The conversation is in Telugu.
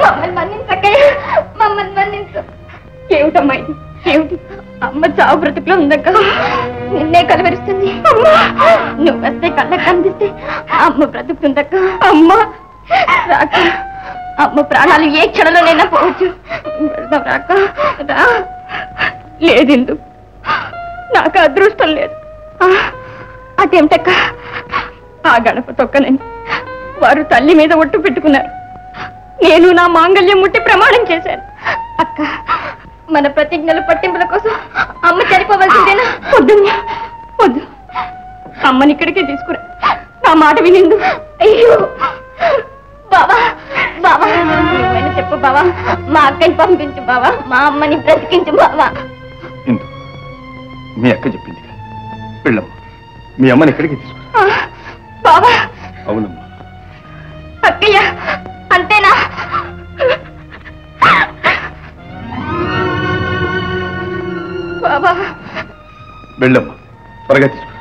మమ్మల్ని మన్నించకయ్యా, మమ్మల్ని మన్నించు. ఏమిటమ్మా ఇది? ఏమిటి? అమ్మ చావు బ్రతుకులో ఉందక్క, నిన్నే కలవరిస్తుంది. నువ్వు వస్తే కళ్ళకు కనిపిస్తే అమ్మ బ్రతుకుతుందక్క. అమ్మ రాక, అమ్మ ప్రాణాలు ఏ క్షణంలోనైనా పోవచ్చు. వెళ్దాం రాక, రా. లేదు, నాకు అదృష్టం లేదు. అదేమిటక్క? ఆ గడప తొక్కనని వారు తల్లి మీద ఒట్టు పెట్టుకున్నారు. నేను నా మాంగళ్యం ముట్టి ప్రమాణం చేశాను. అక్క, మన ప్రతిజ్ఞల పట్టింపుల కోసం అమ్మ చనిపోవలసిందేనా? వద్దు వద్దు, అమ్మని ఇక్కడికే తీసుకురా. నా మాట వినిందు. అయ్యో బావా, బావా నువ్వైనా చెప్పు బావా, మా అక్కని పంపించు బావా, మా అమ్మని బ్రతికించు బావా. మీ అక్క చెప్పింది, వెళ్ళమ్మా, మీ అమ్మని ఇక్కడికి తీసుకురా. బావా. అవునమ్మా. అక్కయ్య అంతేనా? వెళ్ళమ్మా, త్వరగా తీసుకురా.